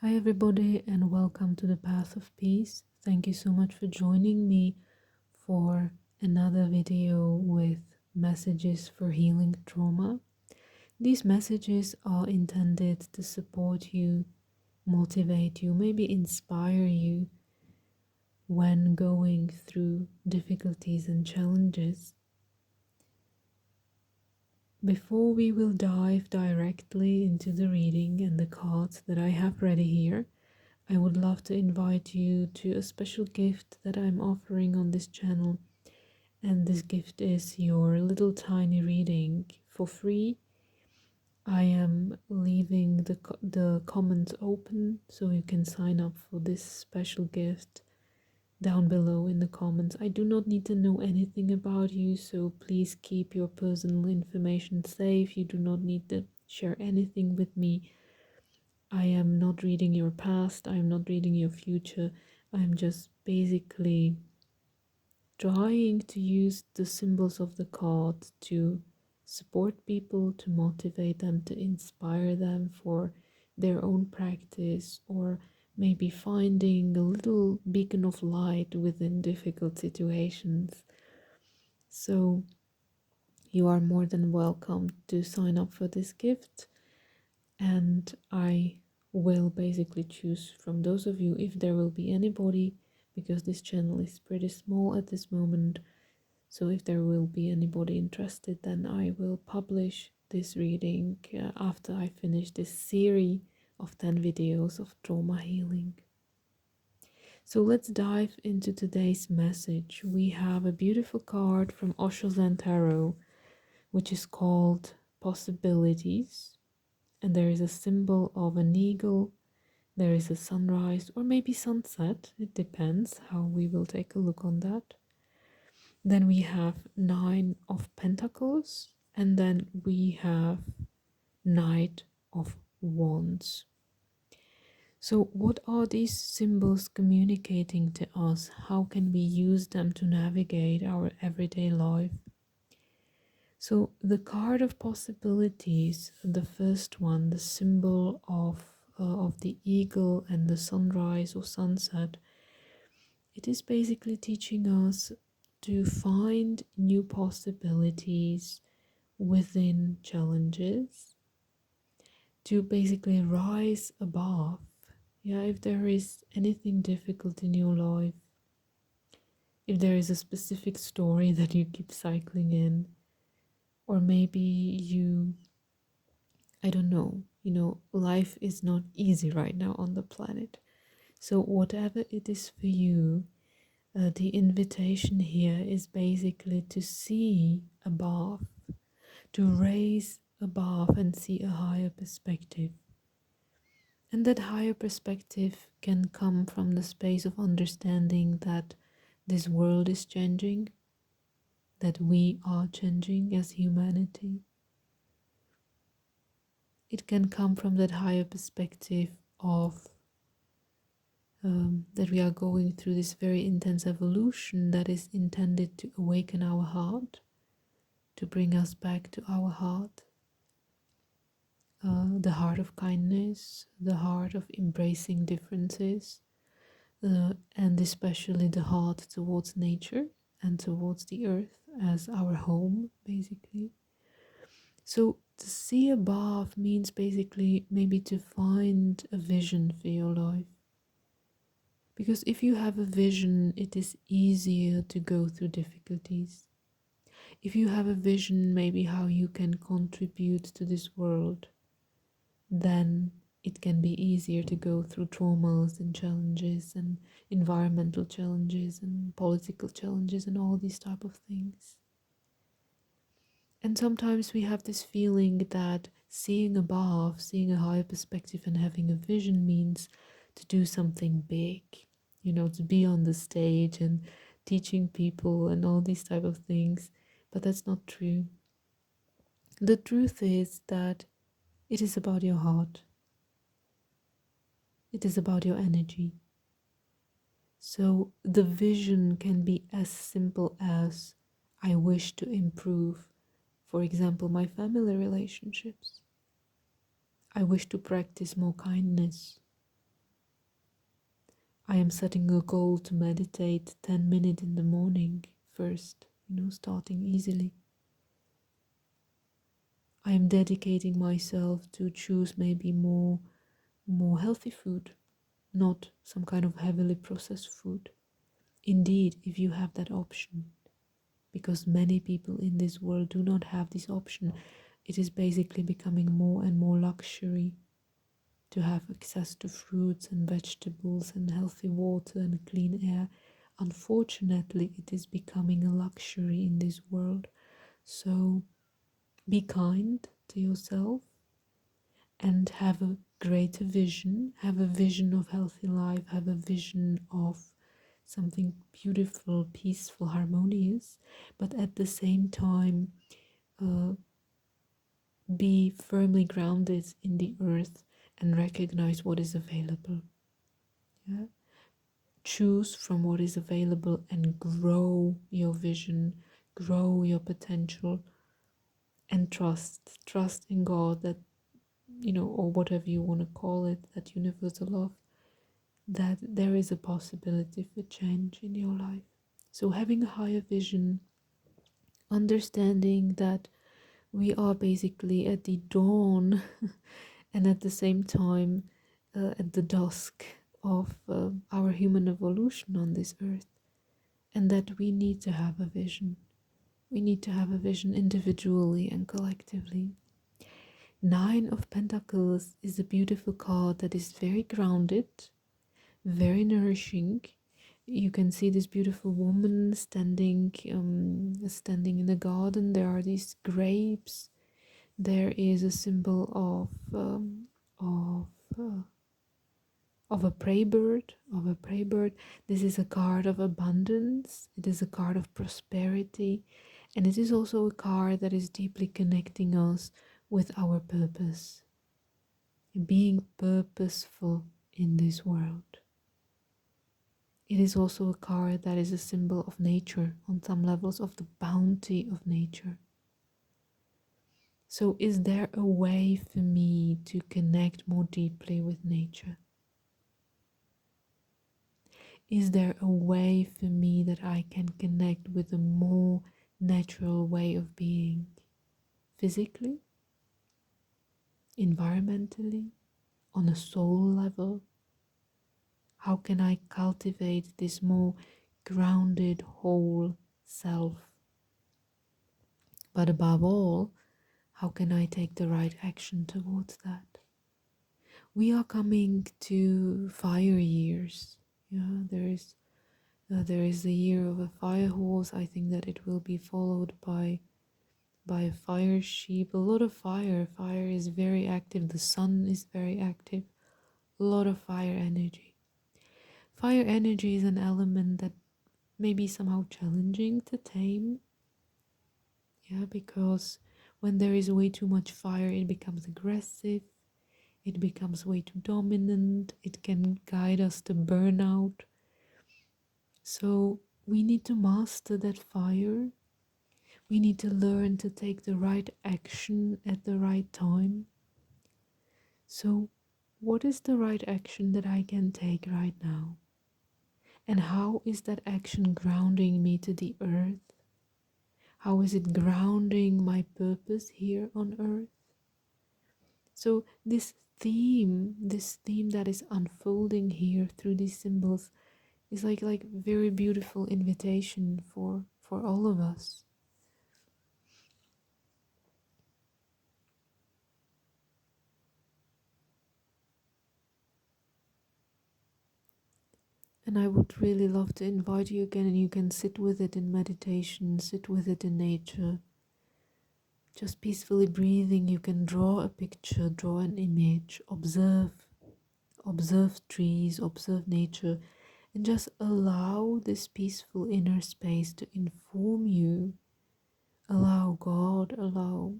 Hi, everybody, and welcome to the Path of Peace. Thank you so much for joining me for another video with messages for healing trauma. These messages are intended to support you, motivate you, maybe inspire you when going through difficulties and challenges. Before we will dive directly into the reading and the cards that I have ready here, I would love to invite you to a special gift that I'm offering on this channel, and this gift is your little tiny reading for free. I am leaving the comments open so you can sign up for this special gift down below in the comments. I do not need to know anything about you, so please keep your personal information safe. You do not need to share anything with me. I am not reading your past, I am not reading your future. I'm just basically trying to use the symbols of the cards to support people, to motivate them, to inspire them for their own practice, or maybe finding a little beacon of light within difficult situations. So you are more than welcome to sign up for this gift, and I will basically choose from those of you, if there will be anybody, because this channel is pretty small at this moment. So if there will be anybody interested, then I will publish this reading after I finish this series of 10 videos of trauma healing. So let's dive into today's message. We have a beautiful card from Osho Zen Tarot, which is called Possibilities. And there is a symbol of an eagle. There is a sunrise or maybe sunset. It depends how we will take a look on that. Then we have 9 of Pentacles, and then we have Knight of Wands. So what are these symbols communicating to us? How can we use them to navigate our everyday life? So the card of possibilities, the first one, the symbol of the eagle and the sunrise or sunset, it is basically teaching us to find new possibilities within challenges, to basically rise above. Yeah, if there is anything difficult in your life, if there is a specific story that you keep cycling in, or maybe you, I don't know, life is not easy right now on the planet. So whatever it is for you, the invitation here is basically to see above, to raise above and see a higher perspective. And that higher perspective can come from the space of understanding that this world is changing, that we are changing as humanity. It can come from that higher perspective of that we are going through this very intense evolution that is intended to awaken our heart, to bring us back to our heart, the heart of kindness, the heart of embracing differences, and especially the heart towards nature and towards the earth as our home, basically. So to see above means basically maybe to find a vision for your life. Because if you have a vision, it is easier to go through difficulties. If you have a vision, maybe how you can contribute to this world, then it can be easier to go through traumas and challenges and environmental challenges and political challenges and all these type of things. And sometimes we have this feeling that seeing above, seeing a higher perspective and having a vision means to do something big, to be on the stage and teaching people and all these type of things. But that's not true. The truth is that it is about your heart. It is about your energy. So the vision can be as simple as, I wish to improve, for example, my family relationships. I wish to practice more kindness. I am setting a goal to meditate 10 minutes in the morning first, starting easily. I am dedicating myself to choose maybe more healthy food, not some kind of heavily processed food. Indeed, if you have that option, because many people in this world do not have this option, it is basically becoming more and more luxury to have access to fruits and vegetables and healthy water and clean air. Unfortunately, it is becoming a luxury in this world. So be kind to yourself and have a greater vision, have a vision of healthy life, have a vision of something beautiful, peaceful, harmonious, but at the same time, uh, be firmly grounded in the earth and recognize what is available. Yeah? Choose from what is available and grow your vision, grow your potential, and trust in God that, or whatever you want to call it, that universal love, that there is a possibility for change in your life. So having a higher vision, understanding that we are basically at the dawn and at the same time at the dusk of our human evolution on this earth, and that we need to have a vision. We need to have a vision individually and collectively. Nine of Pentacles is a beautiful card that is very grounded, very nourishing. You can see this beautiful woman standing in the garden. There are these grapes. There is a symbol of uh, of a prey bird. This is a card of abundance. It is a card of prosperity, and it is also a card that is deeply connecting us with our purpose, being purposeful in this world. It is also a card that is a symbol of nature, on some levels, of the bounty of nature. So is there a way for me to connect more deeply with nature? Is there a way for me that I can connect with a more natural way of being, physically, environmentally, on a soul level? How can I cultivate this more grounded whole self? But above all, how can I take the right action towards that? We are coming to fire years. Yeah, there is the year of a fire horse. I think that it will be followed by a fire sheep. A lot of fire. Fire is very active. The sun is very active. A lot of fire energy. Fire energy is an element that may be somehow challenging to tame. Yeah, because when there is way too much fire, it becomes aggressive. It becomes way too dominant. It can guide us to burnout. So we need to master that fire. We need to learn to take the right action at the right time. So what is the right action that I can take right now? And how is that action grounding me to the earth? How is it grounding my purpose here on earth? So this theme that is unfolding here through these symbols is like very beautiful invitation for all of us. And I would really love to invite you again, and you can sit with it in meditation, sit with it in nature. Just peacefully breathing, you can draw a picture, draw an image, observe trees, observe nature, and just allow this peaceful inner space to inform you. Allow God, allow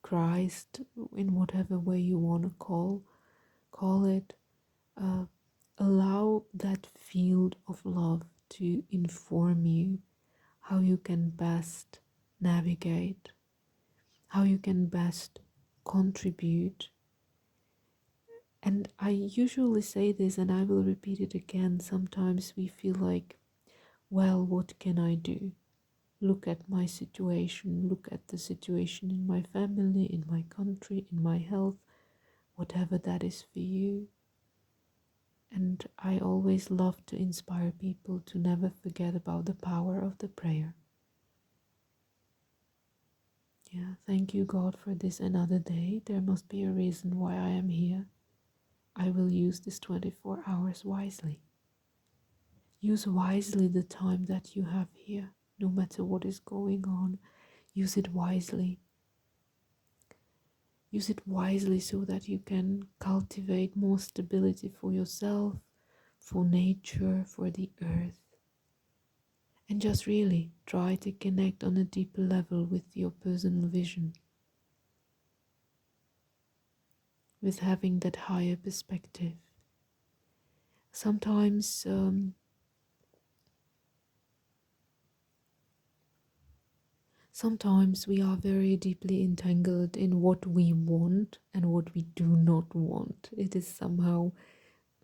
Christ, in whatever way you want to call it. Uh, allow that field of love to inform you how you can best navigate, how you can best contribute And I usually say this, and I will repeat it again. Sometimes we feel like, well, what can I do? Look at my situation, look at the situation in my family, in my country, in my health, whatever that is for you. And I always love to inspire people to never forget about the power of the prayer. Yeah, thank you, God, for this another day. There must be a reason why I am here. I will use this 24 hours wisely. Use wisely the time that you have here, no matter what is going on. Use it wisely. Use it wisely so that you can cultivate more stability for yourself, for nature, for the earth. And just really try to connect on a deeper level with your personal vision, with having that higher perspective. Sometimes Sometimes we are very deeply entangled in what we want and what we do not want. It is somehow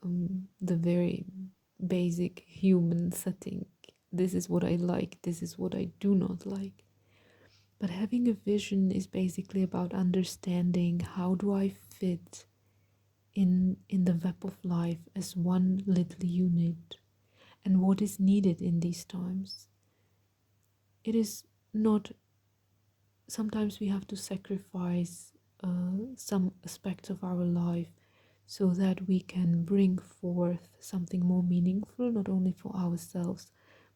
the very basic human setting. This is what I like, this is what I do not like. But having a vision is basically about understanding how do I fit in the web of life as one little unit, and what is needed in these times. It is not, sometimes we have to sacrifice some aspects of our life so that we can bring forth something more meaningful, not only for ourselves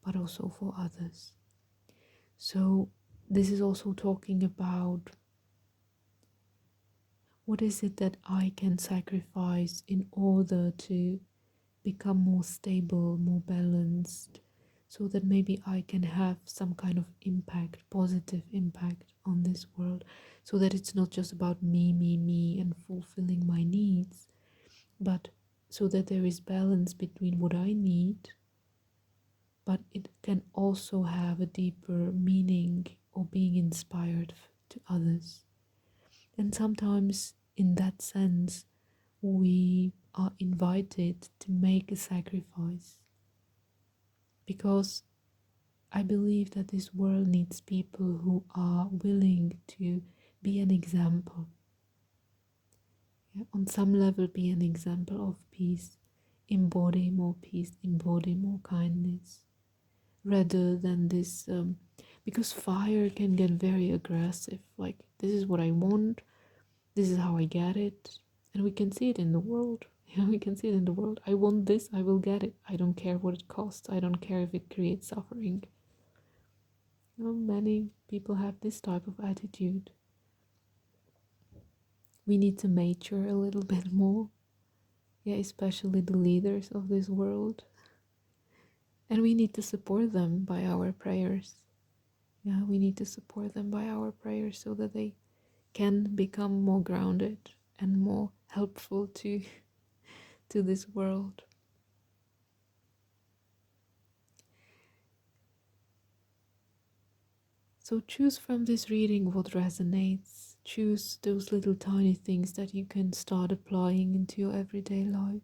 but also for others. So this is also talking about what is it that I can sacrifice in order to become more stable, more balanced, so that maybe I can have some kind of impact, positive impact on this world, so that it's not just about me, and fulfilling my needs, but so that there is balance between what I need, but it can also have a deeper meaning or being inspired to others. And sometimes, in that sense, we are invited to make a sacrifice, because I believe that this world needs people who are willing to be an example. Yeah, on some level, be an example of peace, embody more peace, embody more kindness, rather than this. Because fire can get very aggressive. Like, this is what I want, this is how I get it, and we can see it in the world. Yeah, we can see it in the world. I want this, I will get it. I don't care what it costs. I don't care if it creates suffering. Many people have this type of attitude. We need to mature a little bit more. Yeah, especially the leaders of this world. And we need to support them by our prayers. Yeah, we need to support them by our prayers so that they can become more grounded and more helpful to this world. So choose from this reading what resonates. Choose those little tiny things that you can start applying into your everyday life.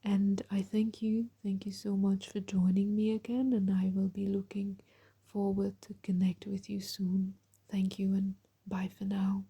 And I thank you so much for joining me again, and I will be looking forward to connect with you soon. Thank you, and bye for now.